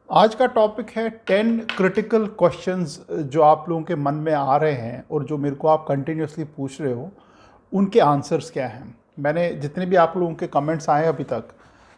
आज का टॉपिक है 10 क्रिटिकल क्वेश्चंस जो आप लोगों के मन में आ रहे हैं और जो मेरे को आप कंटिन्यूसली पूछ रहे हो, उनके आंसर्स क्या हैं। मैंने जितने भी आप लोगों के कमेंट्स आए अभी तक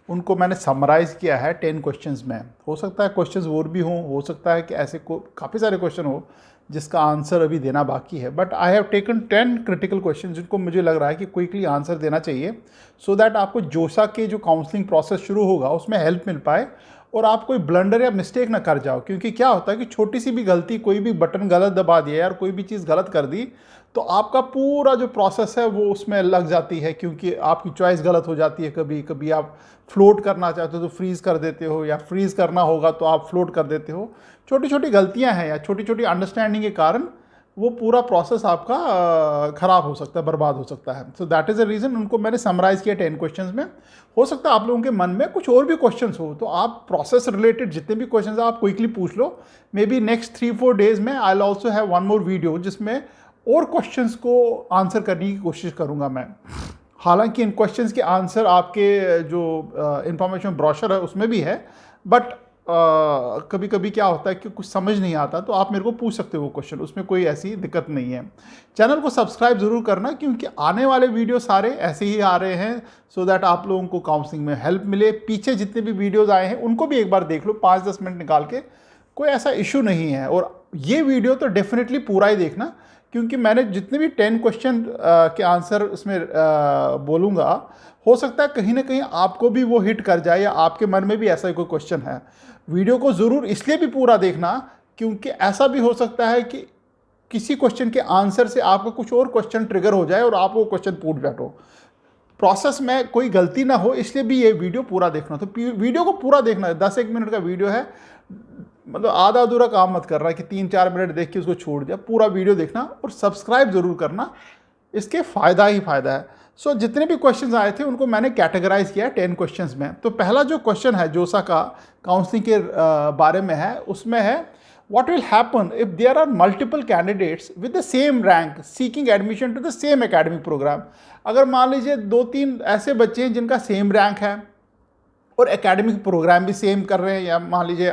उनको मैंने समराइज़ किया है 10 क्वेश्चंस में। हो सकता है क्वेश्चंस और भी हों, हो सकता है कि ऐसे को काफ़ी सारे क्वेश्चन हो जिसका आंसर अभी देना बाकी है, but I have taken 10 critical question जिनको मुझे लग रहा है कि क्विकली आंसर देना चाहिए, सो दैट आपको जोशा के जो काउंसलिंग प्रोसेस शुरू होगा उसमें हेल्प मिल पाए और आप कोई ब्लंडर या मिस्टेक ना कर जाओ। क्योंकि क्या होता है कि छोटी सी भी गलती, कोई भी बटन गलत दबा दिया यार, कोई भी चीज़ गलत कर दी तो आपका पूरा जो प्रोसेस है वो उसमें लग जाती है, क्योंकि आपकी चॉइस गलत हो जाती है। कभी कभी आप फ्लोट करना चाहते हो तो फ्रीज़ कर देते हो, या फ्रीज़ करना होगा तो आप फ्लोट कर देते हो। छोटी छोटी गलतियां हैं या छोटी छोटी अंडरस्टैंडिंग के कारण वो पूरा प्रोसेस आपका ख़राब हो सकता है, बर्बाद हो सकता है। So that is a reason उनको मैंने समराइज़ किया 10 क्वेश्चंस में। हो सकता है आप लोगों के मन में कुछ और भी क्वेश्चंस हो, तो आप प्रोसेस रिलेटेड जितने भी क्वेश्चंस आप क्विकली पूछ लो। मे बी नेक्स्ट 3-4 डेज में I will also have one more video जिसमें और क्वेश्चंस को आंसर करने की कोशिश करूंगा मैं। हालांकि इन क्वेश्चंस के आंसर आपके जो इंफॉर्मेशन ब्रोशर है उसमें भी है, बट कभी कभी क्या होता है कि कुछ समझ नहीं आता तो आप मेरे को पूछ सकते हो वो क्वेश्चन, उसमें कोई ऐसी दिक्कत नहीं है। चैनल को सब्सक्राइब ज़रूर करना क्योंकि आने वाले वीडियो सारे ऐसे ही आ रहे हैं, सो दैट आप लोगों को काउंसलिंग में हेल्प मिले। पीछे जितने भी वीडियोज़ आए हैं उनको भी एक बार देख लो 5-10 मिनट निकाल के, कोई ऐसा इशू नहीं है। और ये वीडियो तो डेफिनेटली पूरा ही देखना, क्योंकि मैंने जितने भी 10 क्वेश्चन के आंसर इसमें बोलूँगा, हो सकता है कहीं ना कहीं आपको भी वो हिट कर जाए या आपके मन में भी ऐसा ही कोई क्वेश्चन है। वीडियो को ज़रूर इसलिए भी पूरा देखना क्योंकि ऐसा भी हो सकता है कि किसी क्वेश्चन के आंसर से आपका कुछ और क्वेश्चन ट्रिगर हो जाए और आप वो क्वेश्चन पूछ बैठो। प्रोसेस में कोई गलती ना हो, इसलिए भी ये वीडियो पूरा देखना। तो वीडियो को पूरा देखना है, 10-1 मिनट का वीडियो है, मतलब आधा अधूरा काम मत करना कि 3-4 मिनट देख के उसको छोड़ दिया। पूरा वीडियो देखना और सब्सक्राइब जरूर करना, इसके फ़ायदा ही फ़ायदा है। सो जितने भी क्वेश्चंस आए थे उनको मैंने कैटेगराइज किया 10 क्वेश्चंस में। तो पहला जो क्वेश्चन है जोसा का काउंसलिंग के बारे में है, उसमें है what will happen if there are multiple candidates with the same rank seeking admission to the same academic programme. अगर मान लीजिए 2-3 ऐसे बच्चे हैं जिनका सेम रैंक है और एकेडमिक प्रोग्राम भी सेम कर रहे हैं, या मान लीजिए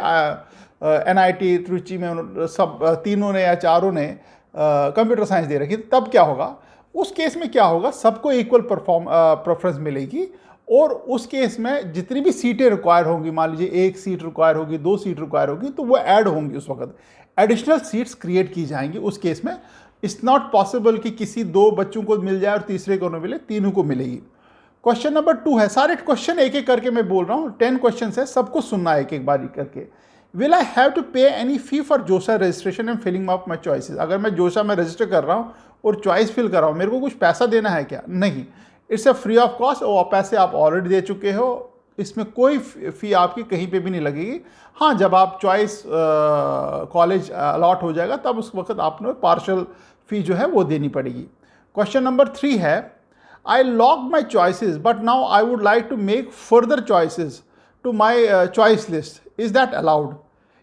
NIT त्रिची में सब तीनों ने या चारों ने कंप्यूटर साइंस दे रखी, तब क्या होगा? उस केस में क्या होगा, सबको इक्वल प्रेफरेंस मिलेगी और उस केस में जितनी भी सीटें रिक्वायर होंगी, मान लीजिए 1 सीट रिक्वायर होगी, 2 सीट रिक्वायर होगी, तो वो ऐड होंगी। उस वक्त एडिशनल सीट्स क्रिएट की जाएंगी। उस केस में इट्स नॉट पॉसिबल कि किसी 2 बच्चों को मिल जाए और तीसरे को न मिले, तीनों को मिलेगी। क्वेश्चन नंबर 2 है, सारे क्वेश्चन एक एक करके मैं बोल रहा हूँ, 10 क्वेश्चन है, सबको सुनना है एक एक बारी करके। Will I have to pay any fee for JoSAA registration and filling of my choices? अगर मैं जोसा में रजिस्टर कर रहा हूँ और चॉइस फिल कर रहा हूँ, मेरे को कुछ पैसा देना है क्या? नहीं, it's a free of cost, और पैसे आप ऑलरेडी दे चुके हो। इसमें कोई फ़ी आपकी कहीं पे भी नहीं लगेगी। हाँ, जब आप चॉइस कॉलेज अलॉट हो जाएगा तब उस वक्त आपने पार्शल फ़ी जो है वो देनी पड़ेगी। क्वेश्चन नंबर 3 है, I logged my choices, but now I would like to make further choices to my choice list. Is that allowed?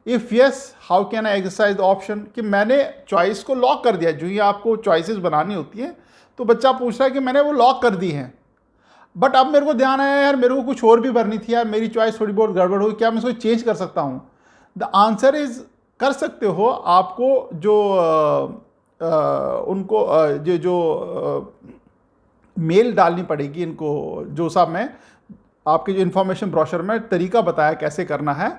If yes, how can I exercise the option? कि मैंने choice को lock कर दिया। जो ही आपको choices बनानी होती हैं तो बच्चा पूछ रहा है कि मैंने वो लॉक कर दी हैं, बट अब मेरे को ध्यान आया यार मेरे को कुछ और भी भरनी थी यार, मेरी चॉइस थोड़ी बहुत गड़बड़ हुई, क्या मैं इसको चेंज कर सकता हूँ? द आंसर इज कर सकते हो। आपको जो उनको जो मेल डालनी पड़ेगी इनको, जोसा में आपके जो इन्फॉर्मेशन ब्रोशर में तरीका बताया कैसे करना है,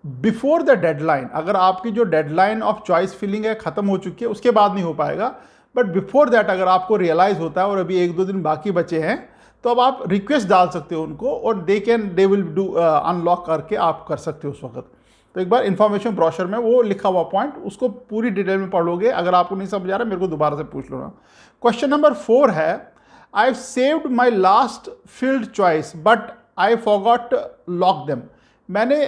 बिफोर द डेडलाइन। अगर आपकी जो डेडलाइन ऑफ चॉइस फिलिंग है ख़त्म हो चुकी है, उसके बाद नहीं हो पाएगा, बट बिफोर दैट अगर आपको रियलाइज़ होता है और अभी 1-2 दिन बाकी बचे हैं, तो अब आप रिक्वेस्ट डाल सकते हो उनको और दे विल डू अनलॉक करके आप कर सकते हो उस वक्त। तो एक बार इन्फॉर्मेशन ब्रोशर में वो लिखा हुआ पॉइंट, उसको पूरी डिटेल में पढ़ लोगे। अगर आपको नहीं समझ आ रहा मेरे को दोबारा से पूछ लो ना। क्वेश्चन नंबर 4 है, I've saved my last filled choice but I forgot to lock them. मैंने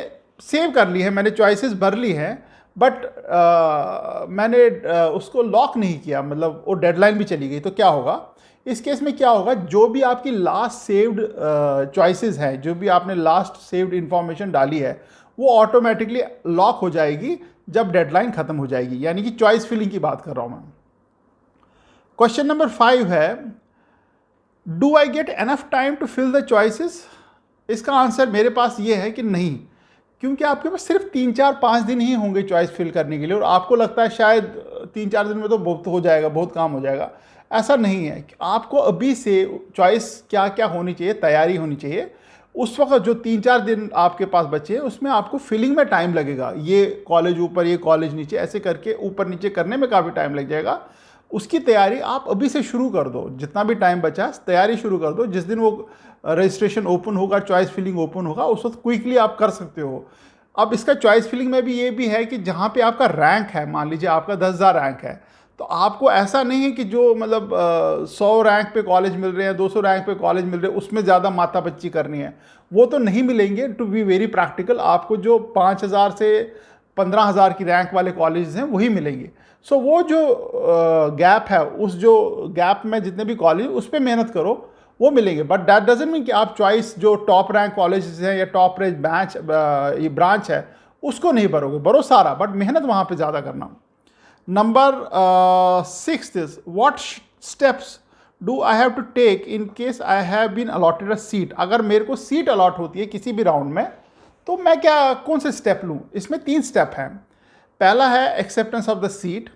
सेव कर ली है, मैंने चॉइसेस भर ली हैं, बट मैंने उसको लॉक नहीं किया, मतलब वो डेडलाइन भी चली गई। तो क्या होगा इस केस में? क्या होगा, जो भी आपकी लास्ट सेव्ड चॉइसेस हैं, जो भी आपने लास्ट सेव्ड इंफॉर्मेशन डाली है, वो ऑटोमेटिकली लॉक हो जाएगी जब डेडलाइन खत्म हो जाएगी, यानी कि चॉइस फिलिंग की बात कर रहा हूं मैं। क्वेश्चन नंबर 5 है, do I get enough time to fill the choices? इसका आंसर मेरे पास ये है कि नहीं। क्योंकि आपके पास सिर्फ 3-4-5 दिन ही होंगे चॉइस फिल करने के लिए, और आपको लगता है शायद 3-4 दिन में तो बहुत हो जाएगा, बहुत काम हो जाएगा। ऐसा नहीं है। आपको अभी से चॉइस क्या क्या होनी चाहिए, तैयारी होनी चाहिए। उस वक्त जो 3-4 दिन आपके पास बचे हैं उसमें आपको फिलिंग में टाइम लगेगा, ये कॉलेज ऊपर, ये कॉलेज नीचे, ऐसे करके ऊपर नीचे करने में काफ़ी टाइम लग जाएगा। उसकी तैयारी आप अभी से शुरू कर दो, जितना भी टाइम बचा तैयारी शुरू कर दो। जिस दिन वो रजिस्ट्रेशन ओपन होगा, चॉइस फिलिंग ओपन होगा, उस वक्त क्विकली आप कर सकते हो। अब इसका चॉइस फिलिंग में भी ये भी है कि जहाँ पे आपका रैंक है, मान लीजिए आपका 10,000 रैंक है, तो आपको ऐसा नहीं है कि जो मतलब 100 रैंक पे कॉलेज मिल रहे हैं, 200 रैंक पे कॉलेज मिल रहे हैं, उसमें ज़्यादा माथापच्ची करनी है, वो तो नहीं मिलेंगे। टू बी वेरी प्रैक्टिकल, आपको जो 5,000 से 15,000 की रैंक वाले कॉलेज हैं वही मिलेंगे। सो वो जो गैप है, उस जो गैप में जितने भी कॉलेज, उस पर मेहनत करो, वो मिलेंगे। बट दैट डजंट मीन कि आप चॉइस जो टॉप रैंक कॉलेज हैं या टॉप रैंक ये ब्रांच है उसको नहीं भरोगे, भरो सारा, बट मेहनत वहाँ पे ज़्यादा करना। Number 6 is what steps do I have to take in case I have been allotted a seat. अगर मेरे को सीट अलॉट होती है किसी भी राउंड में, तो मैं क्या कौन से स्टेप लूँ? इसमें 3 स्टेप हैं। पहला है एक्सेप्टेंस ऑफ द सीट,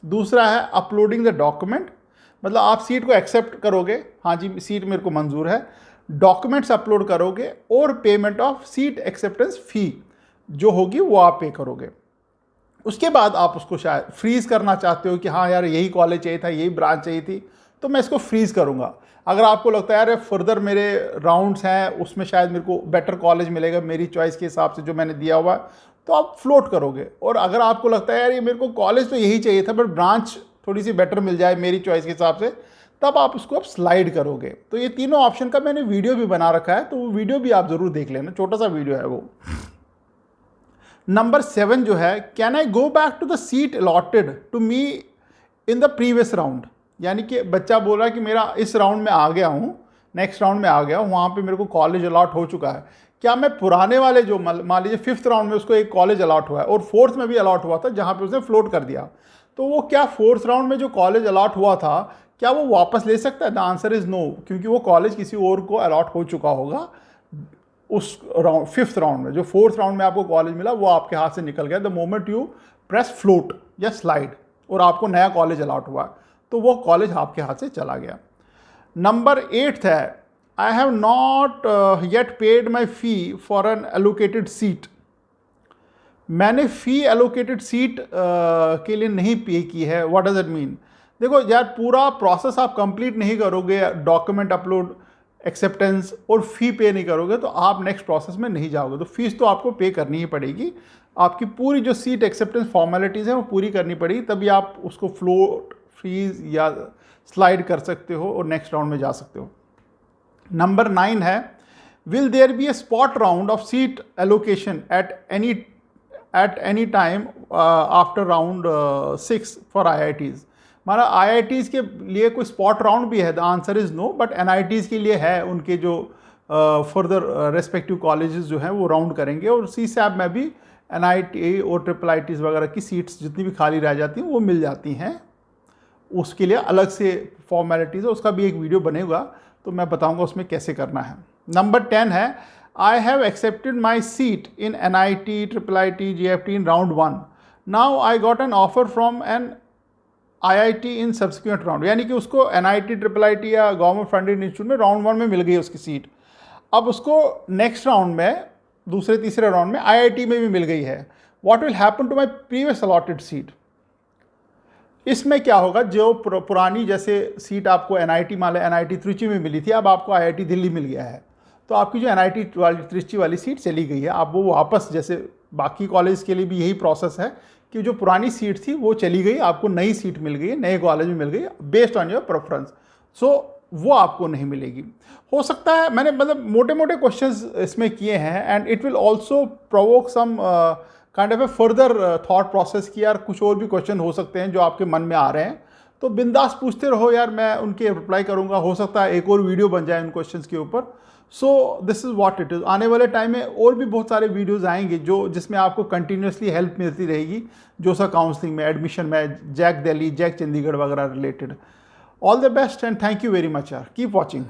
दूसरा है अपलोडिंग द डॉक्यूमेंट, मतलब आप सीट को एक्सेप्ट करोगे, हाँ जी सीट मेरे को मंजूर है, डॉक्यूमेंट्स अपलोड करोगे, और पेमेंट ऑफ सीट एक्सेप्टेंस फ़ी जो होगी वो आप पे करोगे। उसके बाद आप उसको शायद फ्रीज़ करना चाहते हो कि हाँ यार यही कॉलेज चाहिए था, यही ब्रांच चाहिए थी, तो मैं इसको फ्रीज़ करूँगा। अगर आपको लगता है यार फर्दर मेरे राउंड्स हैं, उसमें शायद मेरे को बेटर कॉलेज मिलेगा मेरी चॉइस के हिसाब से जो मैंने दिया हुआ है, तो आप फ्लोट करोगे। और अगर आपको लगता है यार ये मेरे को कॉलेज तो यही चाहिए था बट ब्रांच थोड़ी सी बेटर मिल जाए मेरी चॉइस के हिसाब से, तब आप उसको आप स्लाइड करोगे। तो ये तीनों ऑप्शन का मैंने वीडियो भी बना रखा है, तो वो वीडियो भी आप ज़रूर देख लेना, छोटा सा वीडियो है वो। नंबर 7 जो है, can I go back to the seat allotted to me in the previous round. यानी कि बच्चा बोल रहा है कि मेरा इस राउंड में आ गया हूँ, नेक्स्ट राउंड में आ गया हूँ, वहाँ पे मेरे को कॉलेज अलॉट हो चुका है, क्या मैं पुराने वाले जो मान लीजिए 5th राउंड में उसको एक कॉलेज अलॉट हुआ है और 4th में भी अलॉट हुआ था जहाँ पे उसने फ्लोट कर दिया, तो वो क्या 4th राउंड में जो कॉलेज अलॉट हुआ था क्या वो वापस ले सकता है? द आंसर इज़ नो, क्योंकि वो कॉलेज किसी और को अलॉट हो चुका होगा उस राउंड 5th राउंड में। जो 4th राउंड में आपको कॉलेज मिला वो आपके हाथ से निकल गया the moment you press float या स्लाइड, और आपको नया कॉलेज अलॉट हुआ, तो वो कॉलेज आपके हाथ से चला गया। नंबर 8 है, I have not yet paid my fee for an allocated seat. मैंने फ़ी एलोकेटेड सीट के लिए नहीं पे की है। What does it mean? देखो यार, पूरा प्रोसेस आप कंप्लीट नहीं करोगे, डॉक्यूमेंट अपलोड, एक्सेप्टेंस और फ़ी पे नहीं करोगे, तो आप नेक्स्ट प्रोसेस में नहीं जाओगे। तो फीस तो आपको पे करनी ही पड़ेगी, आपकी पूरी जो सीट एक्सेप्टेंस फॉर्मेलिटीज़ हैं वो पूरी करनी पड़ेगी, तभी आप उसको फ्लोट, फ्रीज या स्लाइड कर सकते हो और नेक्स्ट राउंड में जा सकते हो। नंबर 9 है, will there be a spot round of seat allocation at any time after round 6 for IITs। हमारा IITs के लिए कोई स्पॉट राउंड भी है? The answer is no, but NITs के लिए है, उनके जो फर्दर रेस्पेक्टिव कॉलेजेस जो हैं वो राउंड करेंगे, और CSAB में भी NIT और IIITs वगैरह की सीट्स जितनी भी खाली रह जाती हैं वो मिल जाती हैं, उसके लिए अलग से फॉर्मेलिटीज़ है, उसका भी एक वीडियो बनेगा तो मैं बताऊंगा उसमें कैसे करना है। नंबर 10 है, I have accepted my seat in NIT, IIIT, JFT in round 1। Now I got an offer from an IIT in subsequent round. यानी कि उसको NIT, IIIT या गवर्नमेंट फंडेड इंस्टीट्यूट में राउंड 1 में मिल गई उसकी सीट, अब उसको नेक्स्ट राउंड में, दूसरे तीसरे राउंड में IIT में भी मिल गई है। What will happen to my previous allotted seat? इसमें क्या होगा, जो पुरानी जैसे सीट आपको NIT मान लें NIT त्रिची में मिली थी, अब आपको IIT दिल्ली मिल गया है, तो आपकी जो NIT वाली त्रिची वाली सीट चली गई है, आप वो वापस, जैसे बाकी कॉलेज के लिए भी यही प्रोसेस है कि जो पुरानी सीट थी वो चली गई, आपको नई सीट मिल गई, नए कॉलेज में मिल गई बेस्ड ऑन योर प्रेफरेंस, सो वो आपको नहीं मिलेगी। हो सकता है, मैंने मतलब मोटे मोटे क्वेश्चंस इसमें किए हैं, and it will also provoke some kind of a further thought process की, यार कुछ और भी क्वेश्चन हो सकते हैं जो आपके मन में आ रहे हैं, तो बिंदास पूछते रहो यार, मैं उनके रिप्लाई करूंगा, हो सकता है एक और वीडियो बन जाए उन क्वेश्चंस के ऊपर। So this is what it is. आने वाले टाइम में और भी बहुत सारे वीडियोज़ आएंगे जो जिसमें आपको कंटिन्यूसली हेल्प मिलती रहेगी, जो सा काउंसलिंग में, एडमिशन में, जैक दिल्ली, जैक चंडीगढ़ वगैरह related. All the best and thank you very much यार, कीप वॉचिंग।